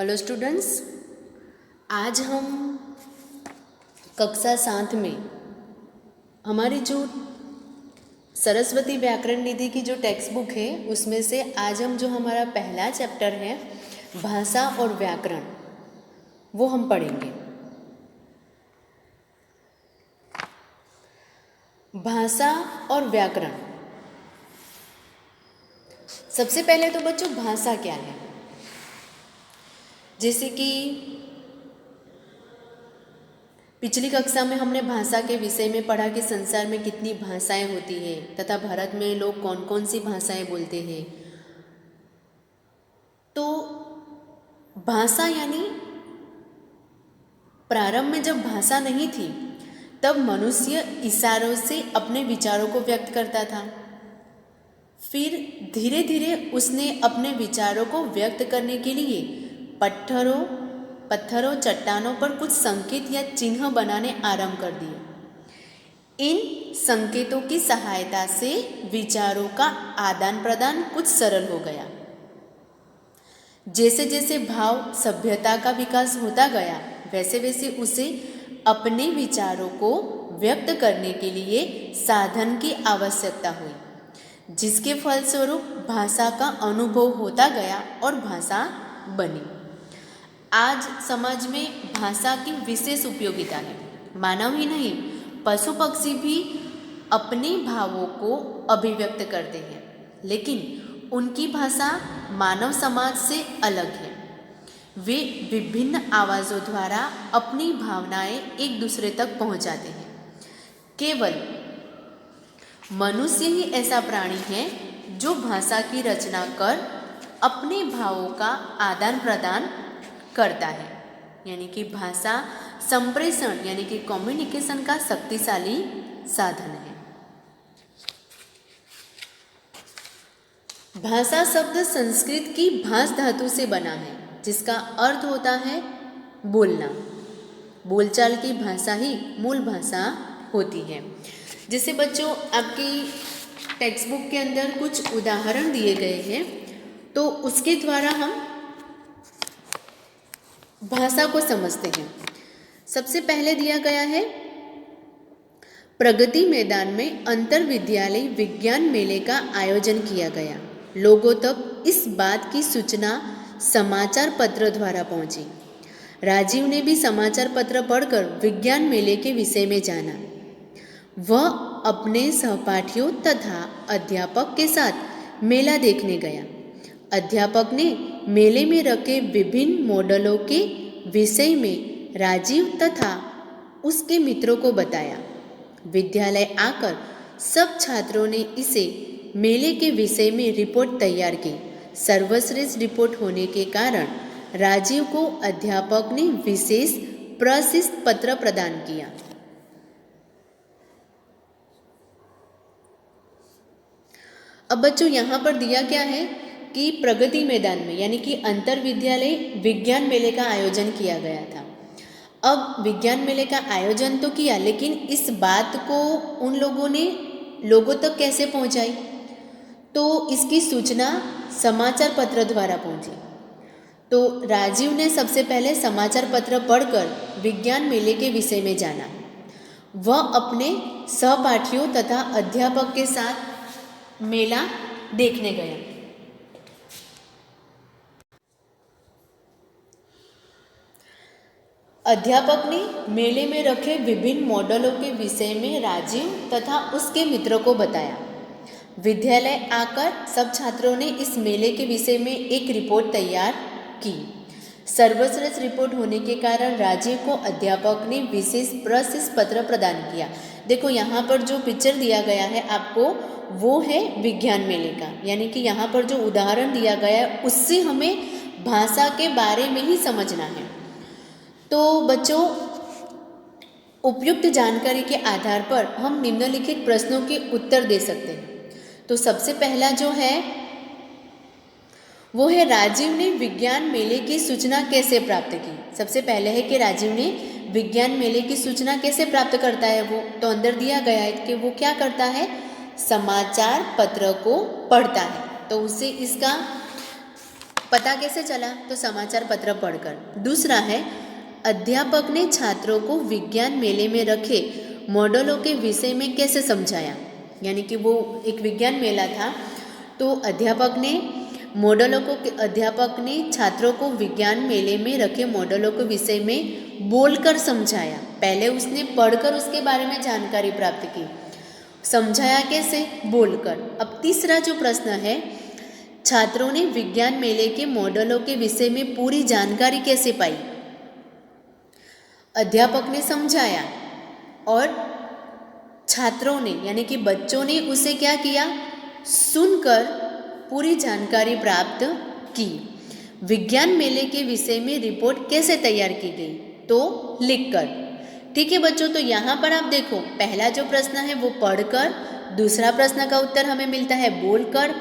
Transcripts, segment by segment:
Hello students, आज हम कक्षा 7 में हमारी जो सरस्वती व्याकरण निधि की जो टेक्स्ट बुक है उसमें से आज हम जो हमारा पहला चैप्टर है भाषा और व्याकरण वो हम पढ़ेंगे। भाषा और व्याकरण। सबसे पहले तो बच्चों भाषा क्या है, जैसे कि पिछली कक्षा में हमने भाषा के विषय में पढ़ा कि संसार में कितनी भाषाएं होती हैं तथा भारत में लोग कौन कौन सी भाषाएं बोलते हैं। तो भाषा यानी प्रारंभ में जब भाषा नहीं थी तब मनुष्य इशारों से अपने विचारों को व्यक्त करता था। फिर धीरे धीरे उसने अपने विचारों को व्यक्त करने के लिए पत्थरों चट्टानों पर कुछ संकेत या चिन्ह बनाने आरंभ कर दिए। इन संकेतों की सहायता से विचारों का आदान प्रदान कुछ सरल हो गया। जैसे जैसे भाव सभ्यता का विकास होता गया वैसे वैसे उसे अपने विचारों को व्यक्त करने के लिए साधन की आवश्यकता हुई, जिसके फलस्वरूप भाषा का अनुभव होता गया और भाषा बनी। आज समाज में भाषा की विशेष उपयोगिता है। मानव ही नहीं, पशु पक्षी भी अपने भावों को अभिव्यक्त करते हैं, लेकिन उनकी भाषा मानव समाज से अलग है। वे विभिन्न आवाज़ों द्वारा अपनी भावनाएं एक दूसरे तक पहुंचाते हैं। केवल मनुष्य ही ऐसा प्राणी है जो भाषा की रचना कर अपने भावों का आदान प्रदान करता है, यानी कि भाषा संप्रेषण यानी कि कम्युनिकेशन का शक्तिशाली साधन है। भाषा शब्द संस्कृत की भाष धातु से बना है, जिसका अर्थ होता है बोलना। बोलचाल की भाषा ही मूल भाषा होती है। जैसे बच्चों आपकी टेक्स्ट बुक के अंदर कुछ उदाहरण दिए गए हैं, तो उसके द्वारा हम भाषा को समझते हैं। सबसे पहले दिया गया है, प्रगति मैदान में अंतर विद्यालय विज्ञान मेले का आयोजन किया गया। लोगों तक इस बात की सूचना समाचार पत्र द्वारा पहुंची। राजीव ने भी समाचार पत्र पढ़कर विज्ञान मेले के विषय में जाना। वह अपने सहपाठियों तथा अध्यापक के साथ मेला देखने गया। अध्यापक ने मेले में रखे विभिन्न मॉडलों के विषय में राजीव तथा उसके मित्रों को बताया। विद्यालय आकर सब छात्रों ने इसे मेले के विषय में रिपोर्ट तैयार की। सर्वश्रेष्ठ रिपोर्ट होने के कारण राजीव को अध्यापक ने विशेष प्रशस्ति पत्र प्रदान किया। अब बच्चों यहाँ पर दिया क्या है कि प्रगति मैदान में यानी कि अंतर विद्यालय विज्ञान मेले का आयोजन किया गया था। अब विज्ञान मेले का आयोजन तो किया, लेकिन इस बात को उन लोगों ने लोगों तक कैसे पहुंचाई? तो इसकी सूचना समाचार पत्र द्वारा पहुंची। तो राजीव ने सबसे पहले समाचार पत्र पढ़कर विज्ञान मेले के विषय में जाना। वह अपने सहपाठियों तथा अध्यापक के साथ मेला देखने गया। अध्यापक ने मेले में रखे विभिन्न मॉडलों के विषय में राजीव तथा उसके मित्रों को बताया। विद्यालय आकर सब छात्रों ने इस मेले के विषय में एक रिपोर्ट तैयार की। सर्वश्रेष्ठ रिपोर्ट होने के कारण राजीव को अध्यापक ने विशेष प्रशस्ति पत्र प्रदान किया। देखो यहाँ पर जो पिक्चर दिया गया है आपको, वो है विज्ञान मेले का, यानी कि यहाँ पर जो उदाहरण दिया गया है उससे हमें भाषा के बारे में ही समझना है। तो बच्चों, उपयुक्त जानकारी के आधार पर हम निम्नलिखित प्रश्नों के उत्तर दे सकते हैं। तो सबसे पहला जो है वो है, राजीव ने विज्ञान मेले की सूचना कैसे प्राप्त की? सबसे पहले है कि राजीव ने विज्ञान मेले की सूचना कैसे प्राप्त करता है वो, तो अंदर दिया गया है कि वो क्या करता है, समाचार पत्र को पढ़ता है। तो उससे इसका पता कैसे चला? तो समाचार पत्र पढ़कर। दूसरा है, अध्यापक ने छात्रों को विज्ञान मेले में रखे मॉडलों के विषय में कैसे समझाया। यानी कि वो एक विज्ञान मेला था, तो अध्यापक ने छात्रों को विज्ञान मेले में रखे मॉडलों के विषय में बोलकर समझाया। पहले उसने पढ़कर उसके बारे में जानकारी प्राप्त की, समझाया कैसे? बोलकर। अब तीसरा जो प्रश्न है, छात्रों ने विज्ञान मेले के मॉडलों के विषय में पूरी जानकारी कैसे पाई? अध्यापक ने समझाया और छात्रों ने यानी कि बच्चों ने उसे क्या किया? सुनकर पूरी जानकारी प्राप्त की। विज्ञान मेले के विषय में रिपोर्ट कैसे तैयार की गई? तो लिखकर। ठीक है बच्चों, तो यहाँ पर आप देखो, पहला जो प्रश्न है वो पढ़कर, दूसरा प्रश्न का उत्तर हमें मिलता है बोलकर,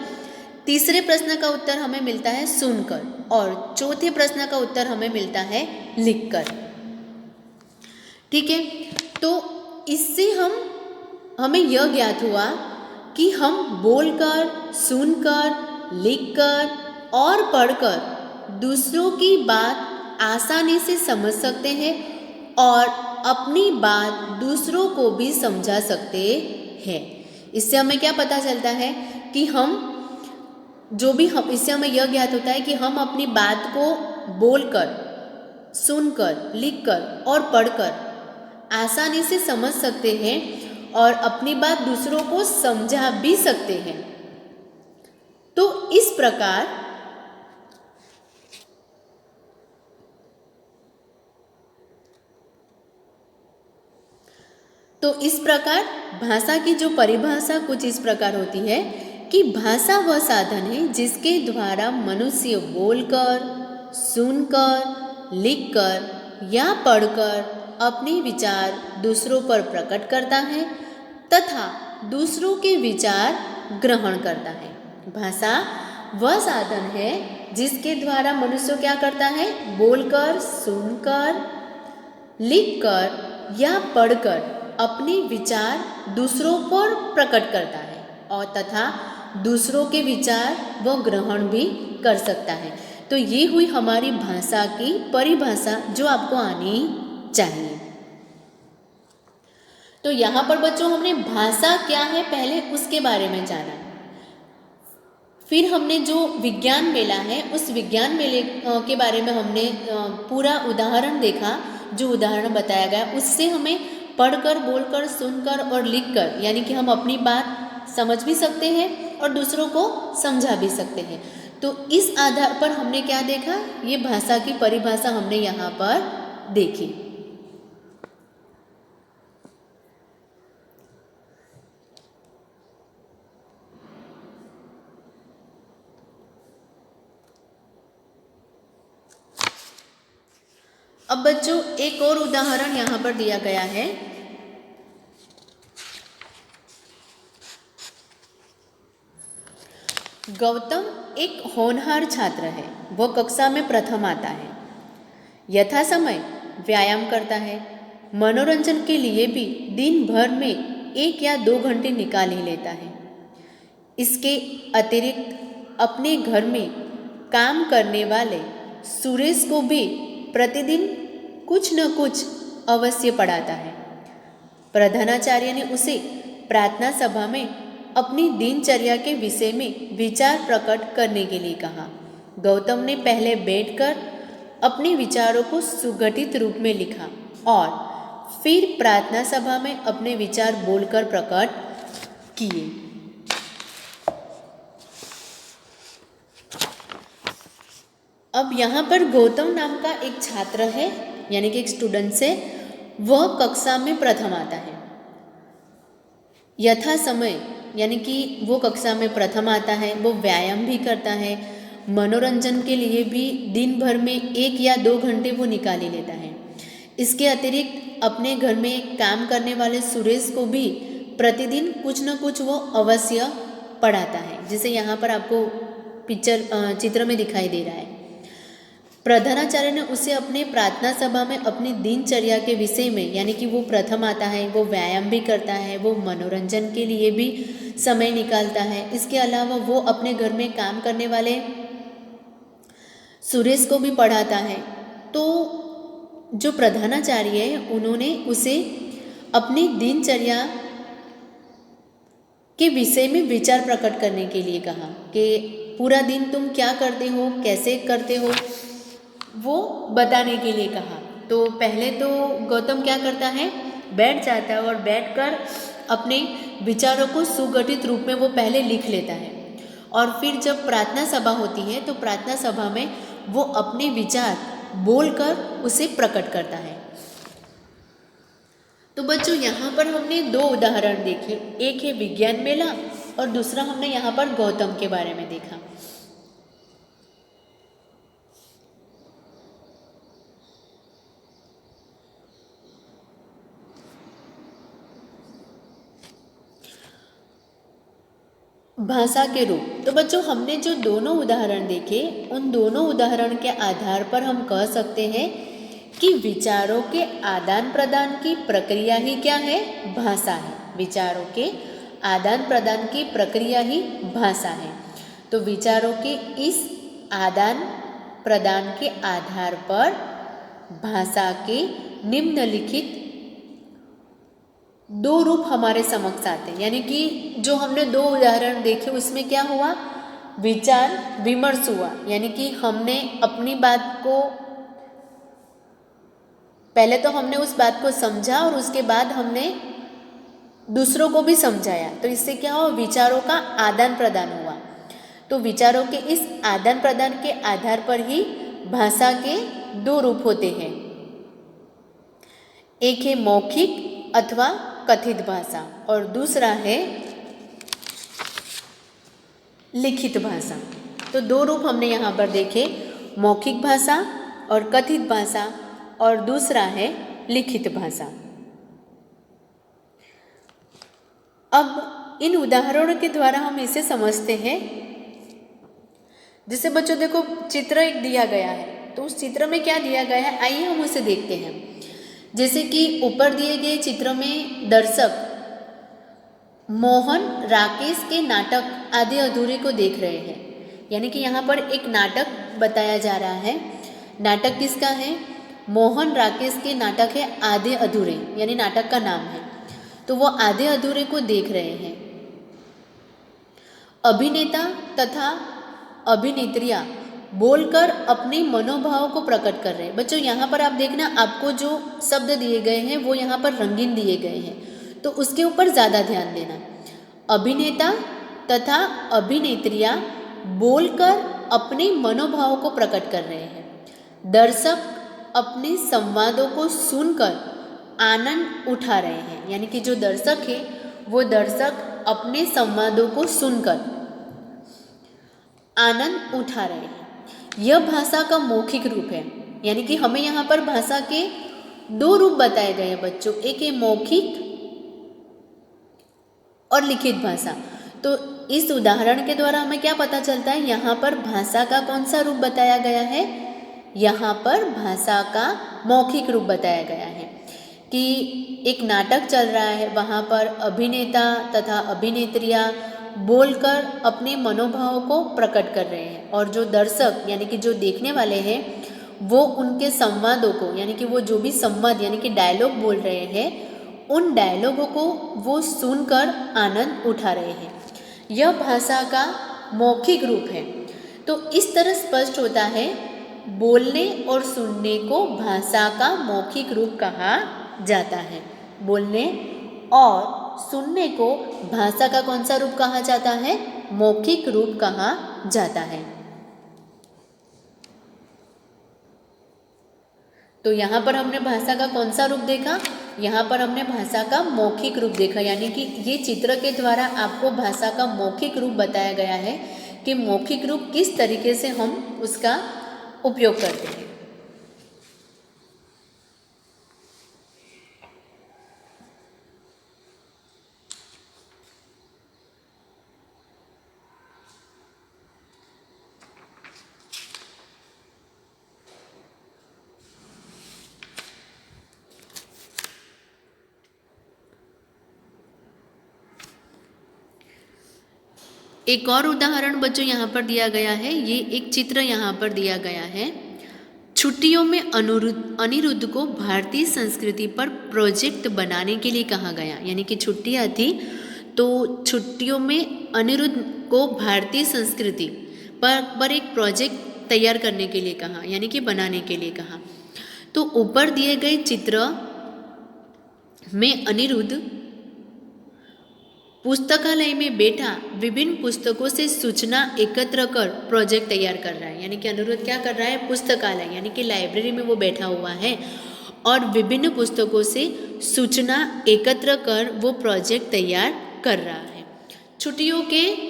तीसरे प्रश्न का उत्तर हमें मिलता है सुनकर, और चौथे प्रश्न का उत्तर हमें मिलता है लिखकर। ठीक है, तो इससे हमें यह ज्ञात हुआ कि हम बोलकर, सुनकर, लिखकर और पढ़कर दूसरों की बात आसानी से समझ सकते हैं और अपनी बात दूसरों को भी समझा सकते हैं। इससे हमें क्या पता चलता है कि इससे हमें यह ज्ञात होता है कि हम अपनी बात को बोलकर, सुनकर, लिखकर और पढ़कर आसानी से समझ सकते हैं और अपनी बात दूसरों को समझा भी सकते हैं। तो इस प्रकार भाषा की जो परिभाषा कुछ इस प्रकार होती है कि भाषा वह साधन है जिसके द्वारा मनुष्य बोलकर, सुनकर, लिखकर या पढ़कर अपने विचार दूसरों पर प्रकट करता है तथा दूसरों के विचार ग्रहण करता है। भाषा वह साधन है जिसके द्वारा मनुष्य क्या करता है? बोलकर, सुनकर, लिखकर या पढ़कर अपने विचार दूसरों पर प्रकट करता है और तथा दूसरों के विचार वह ग्रहण भी कर सकता है। तो ये हुई हमारी भाषा की परिभाषा जो आपको आनी चाहिए। तो यहाँ पर बच्चों हमने भाषा क्या है पहले उसके बारे में जाना, फिर हमने जो विज्ञान मेला है उस विज्ञान मेले के बारे में हमने पूरा उदाहरण देखा। जो उदाहरण बताया गया उससे हमें पढ़कर, बोलकर, सुनकर और लिखकर यानी कि हम अपनी बात समझ भी सकते हैं और दूसरों को समझा भी सकते हैं। तो इस आधार पर हमने क्या देखा? ये भाषा की परिभाषा हमने यहाँ पर देखी। अब बच्चों एक और उदाहरण यहाँ पर दिया गया है। गौतम एक होनहार छात्र है। वह कक्षा में प्रथम आता है, यथा समय व्यायाम करता है, मनोरंजन के लिए भी दिन भर में 1 या 2 घंटे निकाल ही लेता है। इसके अतिरिक्त अपने घर में काम करने वाले सुरेश को भी प्रतिदिन कुछ न कुछ अवश्य पढ़ाता है। प्रधानाचार्य ने उसे प्रार्थना सभा में अपनी दिनचर्या के विषय में विचार प्रकट करने के लिए कहा। गौतम ने पहले बैठकर अपने विचारों को सुगठित रूप में लिखा और फिर प्रार्थना सभा में अपने विचार बोलकर प्रकट किए। अब यहाँ पर गौतम नाम का एक छात्र है यानी कि एक स्टूडेंट है, वह कक्षा में प्रथम आता है। यथा समय यानी कि वो कक्षा में प्रथम आता है, वो व्यायाम भी करता है, मनोरंजन के लिए भी दिन भर में 1 या 2 घंटे वो निकाल ही लेता है। इसके अतिरिक्त अपने घर में काम करने वाले सुरेश को भी प्रतिदिन कुछ न कुछ वो अवश्य पढ़ाता है, जिसे यहाँ पर आपको चित्र में दिखाई दे रहा है। प्रधानाचार्य ने उसे अपने प्रार्थना सभा में अपनी दिनचर्या के विषय में यानी कि वो प्रथम आता है, वो व्यायाम भी करता है, वो मनोरंजन के लिए भी समय निकालता है। इसके अलावा वो अपने घर में काम करने वाले सुरेश को भी पढ़ाता है। तो जो प्रधानाचार्य है उन्होंने उसे अपनी दिनचर्या के विषय में विचार प्रकट करने के लिए कहा कि पूरा दिन तुम क्या करते हो, कैसे करते हो, वो बताने के लिए कहा। तो पहले तो गौतम क्या करता है, बैठ जाता है और बैठकर अपने विचारों को सुगठित रूप में वो पहले लिख लेता है। और फिर जब प्रार्थना सभा होती है तो प्रार्थना सभा में वो अपने विचार बोलकर उसे प्रकट करता है। तो बच्चों यहाँ पर हमने दो उदाहरण देखे, एक है विज्ञान मेला और दूसरा हमने यहाँ पर गौतम के बारे में देखा। भाषा के रूप, तो बच्चों हमने जो दोनों उदाहरण देखे उन दोनों उदाहरण के आधार पर हम कह सकते हैं कि विचारों के आदान प्रदान की प्रक्रिया ही क्या है, भाषा है। विचारों के आदान प्रदान की प्रक्रिया ही भाषा है। तो विचारों के इस आदान प्रदान के आधार पर भाषा के निम्नलिखित दो रूप हमारे समक्ष आते हैं। यानी कि जो हमने दो उदाहरण देखे उसमें क्या हुआ, विचार विमर्श हुआ, यानी कि हमने अपनी बात को पहले तो हमने उस बात को समझा और उसके बाद हमने दूसरों को भी समझाया। तो इससे क्या हुआ, विचारों का आदान प्रदान हुआ। तो विचारों के इस आदान प्रदान के आधार पर ही भाषा के दो रूप होते हैं, एक है मौखिक अथवा कथित भाषा और दूसरा है लिखित भाषा। तो दो रूप हमने यहाँ पर देखे, मौखिक भाषा और कथित भाषा और दूसरा है लिखित भाषा। अब इन उदाहरणों के द्वारा हम इसे समझते हैं। जैसे बच्चों देखो चित्र एक दिया गया है, तो उस चित्र में क्या दिया गया है, आइए हम उसे देखते हैं। जैसे कि ऊपर दिए गए चित्र में दर्शक मोहन राकेश के नाटक आधे अधूरे को देख रहे हैं। यानी कि यहाँ पर एक नाटक बताया जा रहा है। नाटक किसका है, मोहन राकेश के नाटक है आधे अधूरे, यानी नाटक का नाम है। तो वो आधे अधूरे को देख रहे हैं। अभिनेता तथा अभिनेत्रियाँ बोलकर अपने मनोभाव को प्रकट कर रहे हैं। बच्चों यहाँ पर आप देखना, आपको जो शब्द दिए गए हैं वो यहाँ पर रंगीन दिए गए हैं, तो उसके ऊपर ज़्यादा ध्यान देना। अभिनेता तथा अभिनेत्रियाँ बोलकर अपने मनोभाव को प्रकट कर रहे हैं। दर्शक अपने संवादों को सुनकर आनंद उठा रहे हैं। यानी कि जो दर्शक है वो दर्शक अपने संवादों को सुनकर आनंद उठा रहे हैं। यह भाषा का मौखिक रूप है। यानी कि हमें यहाँ पर भाषा के दो रूप बताए गए हैं बच्चों, एक है मौखिक और लिखित भाषा। तो इस उदाहरण के द्वारा हमें क्या पता चलता है, यहाँ पर भाषा का कौन सा रूप बताया गया है, यहाँ पर भाषा का मौखिक रूप बताया गया है। कि एक नाटक चल रहा है, वहाँ पर अभिनेता तथा अभिनेत्रियाँ बोलकर अपने मनोभाव को प्रकट कर रहे हैं और जो दर्शक यानी कि जो देखने वाले हैं वो उनके संवादों को, यानी कि वो जो भी संवाद यानी कि डायलॉग बोल रहे हैं उन डायलॉगों को वो सुनकर आनंद उठा रहे हैं। यह भाषा का मौखिक रूप है। तो इस तरह स्पष्ट होता है बोलने और सुनने को भाषा का मौखिक रूप कहा जाता है। बोलने और सुनने को भाषा का कौन सा रूप कहा जाता है, मौखिक रूप कहा जाता है। तो यहाँ पर हमने भाषा का कौन सा रूप देखा, यहाँ पर हमने भाषा का मौखिक रूप देखा। यानी कि ये चित्र के द्वारा आपको भाषा का मौखिक रूप बताया गया है कि मौखिक रूप किस तरीके से हम उसका उपयोग करते हैं। एक और उदाहरण बच्चों यहाँ पर दिया गया है, ये एक चित्र यहाँ पर दिया गया है। छुट्टियों में अनिरुद्ध को भारतीय संस्कृति पर प्रोजेक्ट बनाने के लिए कहा गया, यानी कि छुट्टियाँ थी तो छुट्टियों में अनिरुद्ध को भारतीय संस्कृति पर एक प्रोजेक्ट तैयार करने के लिए कहा, यानी कि बनाने के लिए कहा। तो ऊपर दिए गए चित्र में अनिरुद्ध पुस्तकालय में बैठा विभिन्न पुस्तकों से सूचना एकत्र कर प्रोजेक्ट तैयार कर रहा है, यानी कि अनिरुद्ध क्या कर रहा है, पुस्तकालय यानी कि लाइब्रेरी में वो बैठा हुआ है और विभिन्न पुस्तकों से सूचना एकत्र कर वो प्रोजेक्ट तैयार कर रहा है। छुट्टियों के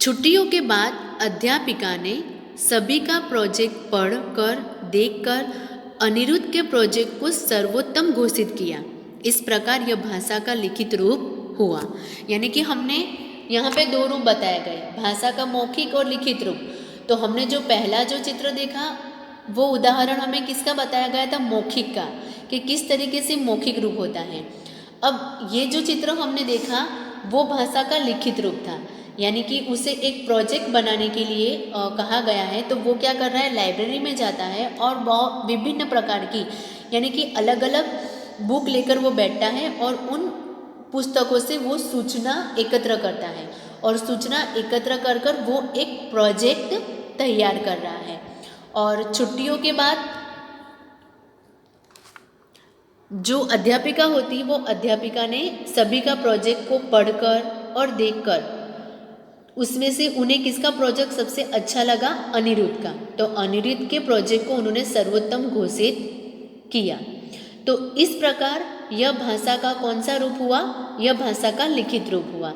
छुट्टियों के बाद अध्यापिका ने सभी का प्रोजेक्ट पढ़कर देखकर अनिरुद्ध के प्रोजेक्ट को सर्वोत्तम घोषित किया। इस प्रकार यह भाषा का लिखित रूप हुआ, यानी कि हमने यहाँ पे दो रूप बताए गए, भाषा का मौखिक और लिखित रूप। तो हमने जो पहला जो चित्र देखा वो उदाहरण हमें किसका बताया गया था, मौखिक का, कि किस तरीके से मौखिक रूप होता है। अब ये जो चित्र हमने देखा वो भाषा का लिखित रूप था, यानी कि उसे एक प्रोजेक्ट बनाने के लिए कहा गया है। तो वो क्या कर रहा है, लाइब्रेरी में जाता है और बहुत विभिन्न प्रकार की यानी कि अलग अलग बुक लेकर वो बैठता है और उन पुस्तकों से वो सूचना एकत्र करता है और सूचना एकत्र कर कर वो एक प्रोजेक्ट तैयार कर रहा है। और छुट्टियों के बाद जो अध्यापिका होती वो अध्यापिका ने सभी का प्रोजेक्ट को पढ़कर और देखकर उसमें से उन्हें किसका प्रोजेक्ट सबसे अच्छा लगा, अनिरुद्ध का। तो अनिरुद्ध के प्रोजेक्ट को उन्होंने सर्वोत्तम घोषित किया। तो इस प्रकार यह भाषा का कौन सा रूप हुआ, यह भाषा का लिखित रूप हुआ।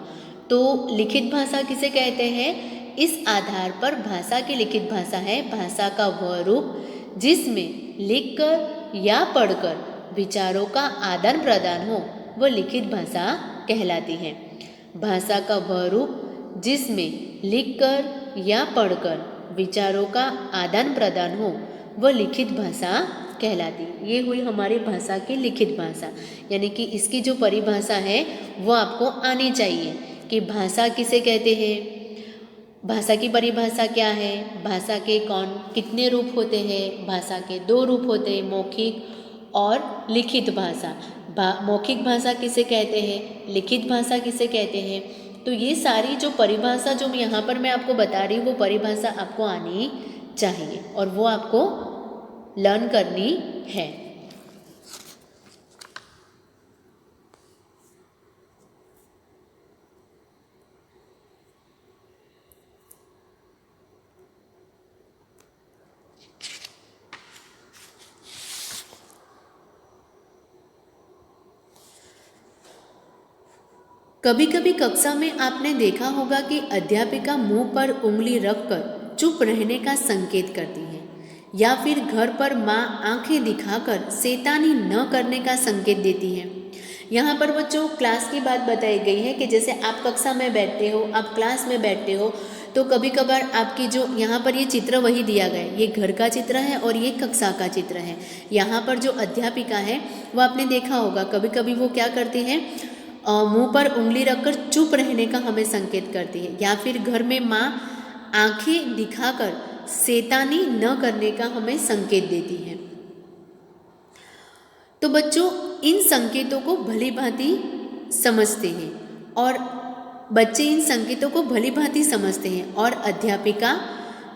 तो लिखित भाषा किसे कहते हैं, इस आधार पर भाषा की लिखित भाषा है भाषा का वह रूप जिसमें लिखकर या पढ़कर विचारों का आदान प्रदान हो, वह लिखित भाषा कहलाती है। भाषा का वह रूप जिसमें लिखकर या पढ़कर विचारों का आदान प्रदान हो, वह लिखित भाषा कहलाती। ये हुई हमारी भाषा की लिखित भाषा, यानी कि इसकी जो परिभाषा है वो आपको आनी चाहिए कि भाषा किसे कहते हैं, भाषा की परिभाषा क्या है, भाषा के कितने रूप होते हैं। भाषा के दो रूप होते हैं, मौखिक और लिखित भाषा। मौखिक भाषा किसे कहते हैं, लिखित भाषा किसे कहते हैं। तो ये सारी जो परिभाषा जो यहाँ पर मैं आपको बता रही हूँ वो परिभाषा आपको आनी चाहिए और वो आपको लर्न करनी है। कभी कभी कक्षा में आपने देखा होगा कि अध्यापिका मुंह पर उंगली रखकर चुप रहने का संकेत करती है या फिर घर पर माँ आंखें दिखाकर शैतानी न करने का संकेत देती है। यहाँ पर बच्चों क्लास की बात बताई गई है कि जैसे आप कक्षा में बैठते हो, आप क्लास में बैठते हो, तो कभी कभार आपकी जो यहाँ पर ये चित्र वही दिया गया है, ये घर का चित्र है और ये कक्षा का चित्र है। यहाँ पर जो अध्यापिका है वो आपने देखा होगा कभी कभी वो क्या करती है, मुंह पर उंगली रखकर चुप रहने का हमें संकेत करती है, या फिर घर में माँ आंखें दिखाकर शैतानी न करने का हमें संकेत देती है। तो बच्चों इन संकेतों को भली भांति समझते हैं और बच्चे इन संकेतों को भली भांति समझते हैं और अध्यापिका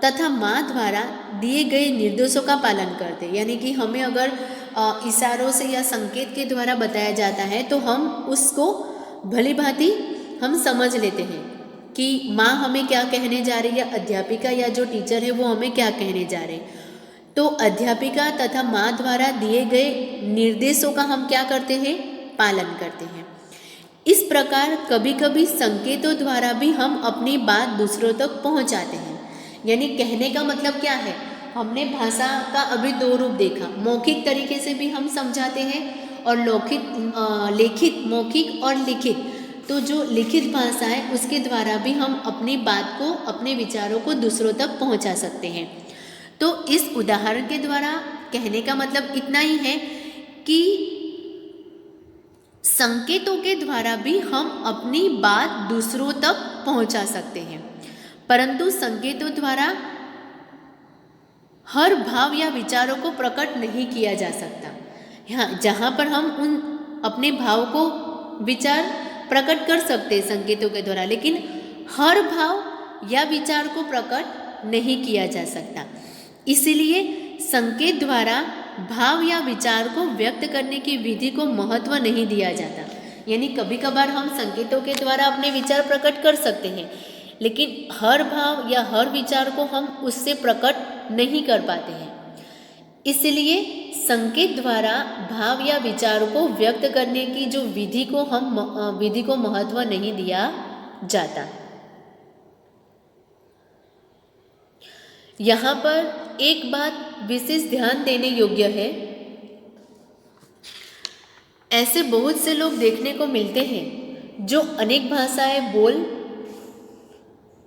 तथा माँ द्वारा दिए गए निर्देशों का पालन करते हैं। यानी कि हमें अगर इशारों से या संकेत के द्वारा बताया जाता है तो हम उसको भली भांति हम समझ लेते हैं कि माँ हमें क्या कहने जा रही है, अध्यापिका या जो टीचर है वो हमें क्या कहने जा रहे हैं। तो अध्यापिका तथा माँ द्वारा दिए गए निर्देशों का हम क्या करते हैं, पालन करते हैं। इस प्रकार कभी कभी संकेतों द्वारा भी हम अपनी बात दूसरों तक पहुँचाते हैं। यानी कहने का मतलब क्या है, हमने भाषा का अभी दो रूप देखा, मौखिक तरीके से भी हम समझाते हैं और लिखित, मौखिक और लिखित तो जो लिखित भाषा है उसके द्वारा भी हम अपनी बात को, अपने विचारों को दूसरों तक पहुंचा सकते हैं। तो इस उदाहरण के द्वारा कहने का मतलब इतना ही है कि संकेतों के द्वारा भी हम अपनी बात दूसरों तक पहुंचा सकते हैं, परंतु संकेतों द्वारा हर भाव या विचारों को प्रकट नहीं किया जा सकता। यहाँ जहाँ पर हम उन अपने भाव को, विचार प्रकट कर सकते हैं संकेतों के द्वारा, लेकिन हर भाव या विचार को प्रकट नहीं किया जा सकता। इसलिए संकेत द्वारा भाव या विचार को व्यक्त करने की विधि को महत्व नहीं दिया जाता। यानी कभी कभार हम संकेतों के द्वारा अपने विचार प्रकट कर सकते हैं, लेकिन हर भाव या हर विचार को हम उससे प्रकट नहीं कर पाते हैं। इसलिए संकेत द्वारा भाव या विचार को व्यक्त करने की जो विधि को महत्व नहीं दिया जाता। यहाँ पर एक बात विशेष ध्यान देने योग्य है। ऐसे बहुत से लोग देखने को मिलते हैं जो अनेक भाषाएं बोल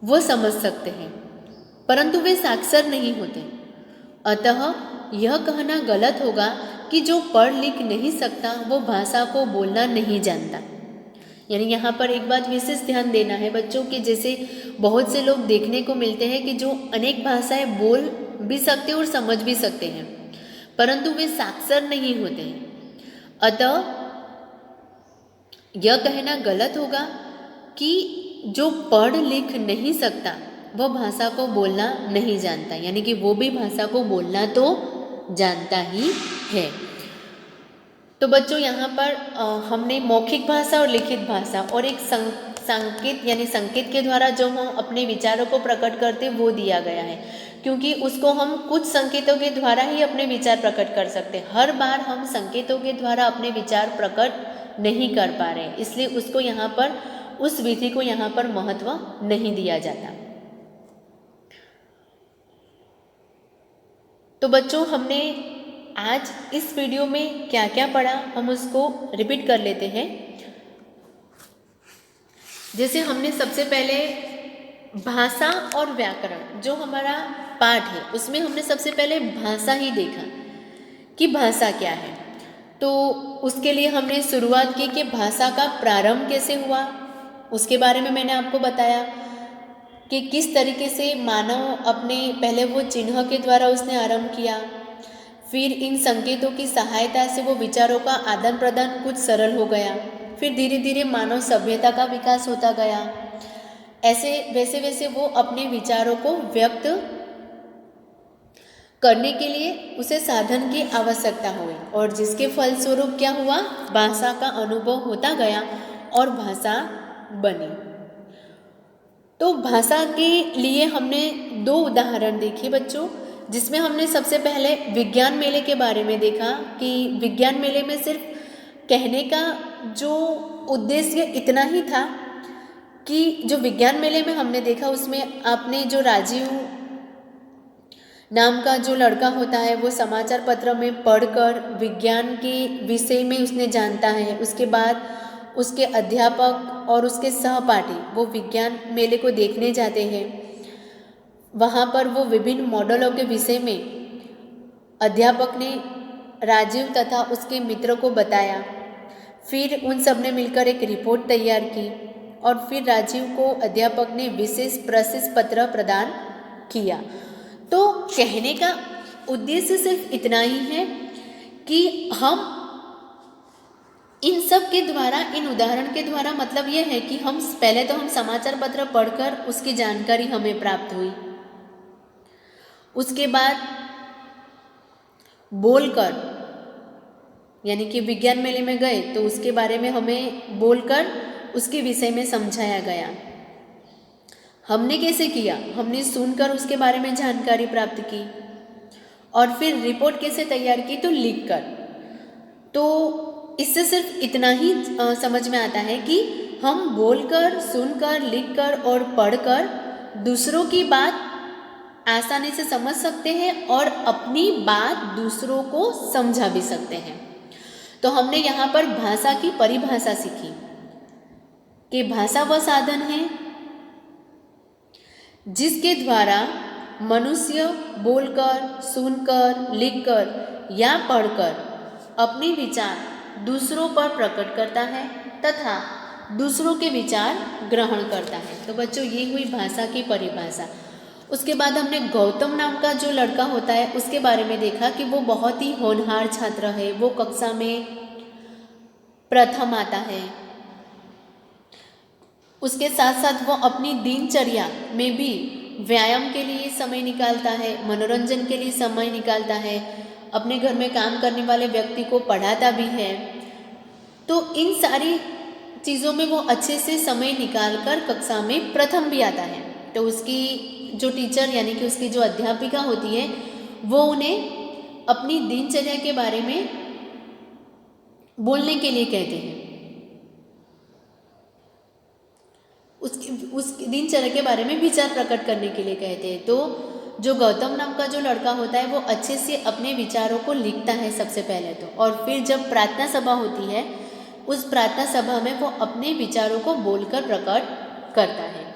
वो समझ सकते हैं, परंतु वे साक्षर नहीं होते। अतः यह कहना गलत होगा कि जो पढ़ लिख नहीं सकता वो भाषा को बोलना नहीं जानता। यानी यहाँ पर एक बात विशेष ध्यान देना है बच्चों कि जैसे बहुत से लोग देखने को मिलते हैं कि जो अनेक भाषाएं बोल भी सकते हैं और समझ भी सकते हैं, परंतु वे साक्षर नहीं होते हैं। अतः यह कहना गलत होगा कि जो पढ़ लिख नहीं सकता वह भाषा को बोलना नहीं जानता, यानी कि वो भी भाषा को बोलना तो जानता ही है। तो बच्चों यहाँ पर हमने मौखिक भाषा और लिखित भाषा और एक संकेत यानी संकेत के द्वारा जो हम अपने विचारों को प्रकट करते वो दिया गया है, क्योंकि उसको हम कुछ संकेतों के द्वारा ही अपने विचार प्रकट कर सकते हैं। हर बार हम संकेतों के द्वारा अपने विचार प्रकट नहीं कर पा रहे, इसलिए उसको यहाँ पर, उस विधि को यहाँ पर महत्व नहीं दिया जाता। तो बच्चों हमने आज इस वीडियो में क्या क्या पढ़ा हम उसको रिपीट कर लेते हैं। जैसे हमने सबसे पहले भाषा और व्याकरण जो हमारा पाठ है उसमें हमने सबसे पहले भाषा ही देखा कि भाषा क्या है। तो उसके लिए हमने शुरुआत की कि भाषा का प्रारंभ कैसे हुआ, उसके बारे में मैंने आपको बताया कि किस तरीके से मानव अपने पहले वो चिन्ह के द्वारा उसने आरंभ किया, फिर इन संकेतों की सहायता से वो विचारों का आदान प्रदान कुछ सरल हो गया, फिर धीरे धीरे मानव सभ्यता का विकास होता गया। ऐसे वैसे वैसे वो अपने विचारों को व्यक्त करने के लिए उसे साधन की आवश्यकता हुई, और जिसके फलस्वरूप क्या हुआ, भाषा का अनुभव होता गया और भाषा बनी। तो भाषा के लिए हमने 2 उदाहरण देखे बच्चों, जिसमें हमने सबसे पहले विज्ञान मेले के बारे में देखा कि विज्ञान मेले में सिर्फ कहने का जो उद्देश्य इतना ही था कि जो विज्ञान मेले में हमने देखा उसमें आपने जो राजीव नाम का जो लड़का होता है वो समाचार पत्र में पढ़कर विज्ञान के विषय में उसने जानता है, उसके बाद उसके अध्यापक और उसके सहपाठी वो विज्ञान मेले को देखने जाते हैं। वहाँ पर वो विभिन्न मॉडलों के विषय में अध्यापक ने राजीव तथा उसके मित्र को बताया, फिर उन सब ने मिलकर एक रिपोर्ट तैयार की और फिर राजीव को अध्यापक ने विशेष प्रशस्ति पत्र प्रदान किया। तो कहने का उद्देश्य सिर्फ इतना ही है कि हम इन सब के द्वारा, इन उदाहरण के द्वारा मतलब ये है कि हम पहले तो हम समाचार पत्र पढ़कर उसकी जानकारी हमें प्राप्त हुई, उसके बाद बोलकर यानी कि विज्ञान मेले में गए तो उसके बारे में हमें बोलकर उसके विषय में समझाया गया। हमने कैसे किया, हमने सुनकर उसके बारे में जानकारी प्राप्त की, और फिर रिपोर्ट कैसे तैयार की, तो लिखकर। तो इससे सिर्फ इतना ही समझ में आता है कि हम बोलकर, सुनकर, लिखकर और पढ़कर दूसरों की बात आसानी से समझ सकते हैं और अपनी बात दूसरों को समझा भी सकते हैं। तो हमने यहाँ पर भाषा की परिभाषा सीखी कि भाषा वह साधन है जिसके द्वारा मनुष्य बोलकर, सुनकर, लिखकर या पढ़कर अपने विचार दूसरों पर प्रकट करता है तथा दूसरों के विचार ग्रहण करता है। तो बच्चों ये हुई भाषा की परिभाषा। उसके बाद हमने गौतम नाम का जो लड़का होता है उसके बारे में देखा कि वो बहुत ही होनहार छात्र है, वो कक्षा में प्रथम आता है। उसके साथ साथ वो अपनी दिनचर्या में भी व्यायाम के लिए समय निकालता है, मनोरंजन के लिए समय निकालता है, अपने घर में काम करने वाले व्यक्ति को पढ़ाता भी है। तो इन सारी चीज़ों में वो अच्छे से समय निकालकर कक्षा में प्रथम भी आता है। तो उसकी जो टीचर यानी कि उसकी जो अध्यापिका होती है वो उन्हें अपनी दिनचर्या के बारे में बोलने के लिए कहते हैं, उसकी दिनचर्या के बारे में विचार प्रकट करने के लिए कहते हैं। तो जो गौतम नाम का जो लड़का होता है वो अच्छे से अपने विचारों को लिखता है सबसे पहले तो, और फिर जब प्रार्थना सभा होती है उस प्रार्थना सभा में वो अपने विचारों को बोलकर प्रकट करता है।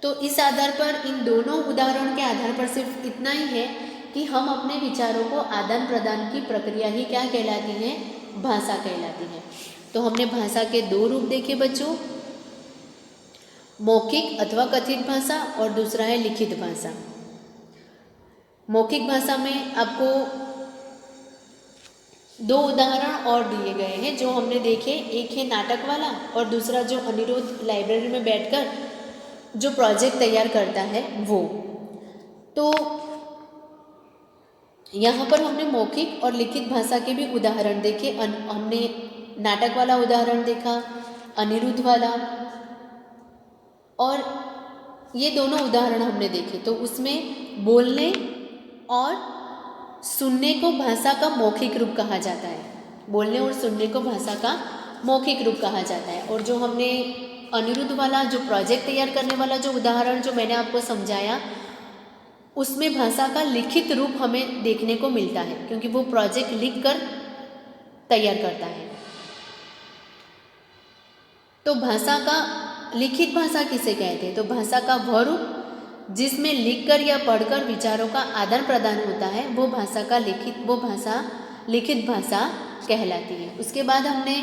तो इस आधार पर, इन दोनों उदाहरण के आधार पर सिर्फ इतना ही है कि हम अपने विचारों को आदान प्रदान की प्रक्रिया ही क्या कहलाती है, भाषा कहलाती है। तो हमने भाषा के दो रूप देखे बच्चों, मौखिक अथवा कथित भाषा और दूसरा है लिखित भाषा। मौखिक भाषा में आपको दो उदाहरण और दिए गए हैं जो हमने देखे, एक है नाटक वाला और दूसरा जो अनिरुद्ध लाइब्रेरी में बैठकर जो प्रोजेक्ट तैयार करता है वो। तो यहाँ पर हमने मौखिक और लिखित भाषा के भी उदाहरण देखे। हमने नाटक वाला उदाहरण देखा, अनिरुद्ध वाला, और ये दोनों उदाहरण हमने देखे। तो उसमें बोलने और सुनने को भाषा का मौखिक रूप कहा जाता है, बोलने और सुनने को भाषा का मौखिक रूप कहा जाता है। और जो हमने अनिरुद्ध वाला जो प्रोजेक्ट तैयार करने वाला जो उदाहरण जो मैंने आपको समझाया, उसमें भाषा का लिखित रूप हमें देखने को मिलता है क्योंकि वो प्रोजेक्ट लिख कर तैयार करता है। तो भाषा का लिखित भाषा किसे कहते हैं? तो भाषा का वह रूप जिसमें लिखकर या पढ़कर विचारों का आदान प्रदान होता है वो भाषा लिखित भाषा कहलाती है। उसके बाद हमने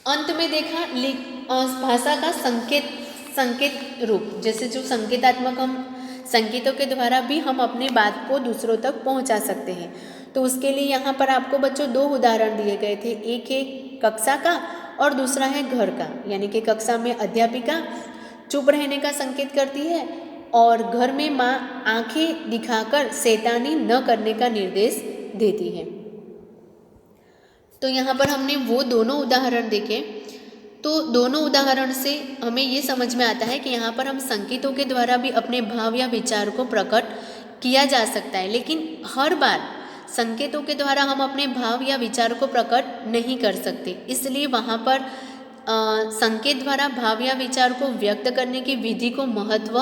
अंत में देखा भाषा का संकेत रूप, जैसे जो संकेतात्मक, हम संकेतों के द्वारा भी हम अपनी बात को दूसरों तक पहुंचा सकते हैं। तो उसके लिए यहाँ पर आपको बच्चों दो उदाहरण दिए गए थे, एक है कक्षा का और दूसरा है घर का। यानी कि कक्षा में अध्यापिका चुप रहने का संकेत करती है और घर में माँ आंखें दिखाकर शैतानी न करने का निर्देश देती है। तो यहाँ पर हमने वो दोनों उदाहरण देखे। तो दोनों उदाहरण से हमें ये समझ में आता है कि यहाँ पर हम संकेतों के द्वारा भी अपने भाव या विचार को प्रकट किया जा सकता है, लेकिन हर बार संकेतों के द्वारा हम अपने भाव या विचार को प्रकट नहीं कर सकते। इसलिए वहाँ पर संकेत द्वारा भाव या विचार को व्यक्त करने की विधि को महत्व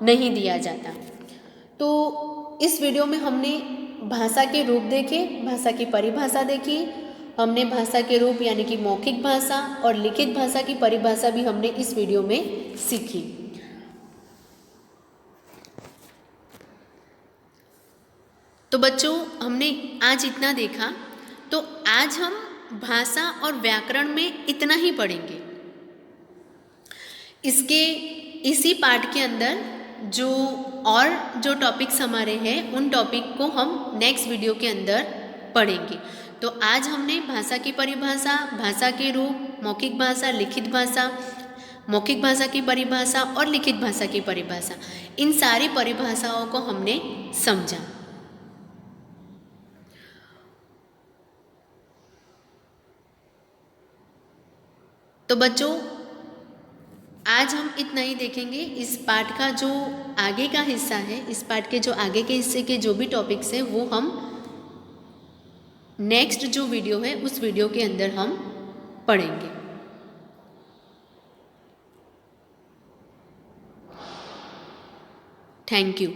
नहीं दिया जाता। तो इस वीडियो में हमने भाषा के रूप देखे, भाषा की परिभाषा देखी, हमने भाषा के रूप यानी कि मौखिक भाषा और लिखित भाषा की परिभाषा भी हमने इस वीडियो में सीखी। तो बच्चों हमने आज इतना देखा, तो आज हम भाषा और व्याकरण में इतना ही पढ़ेंगे। इसी पाठ के अंदर जो टॉपिक्स हमारे हैं उन टॉपिक को हम नेक्स्ट वीडियो के अंदर पढ़ेंगे। तो आज हमने भाषा की परिभाषा, भाषा के रूप, मौखिक भाषा, लिखित भाषा, मौखिक भाषा की परिभाषा और लिखित भाषा की परिभाषा, इन सारी परिभाषाओं को हमने समझा। तो बच्चों आज हम इतना ही देखेंगे। इस पाठ का जो आगे का हिस्सा है, इस पाठ के जो आगे के हिस्से के जो भी टॉपिक्स हैं वो हम नेक्स्ट जो वीडियो है उस वीडियो के अंदर हम पढ़ेंगे। Thank you.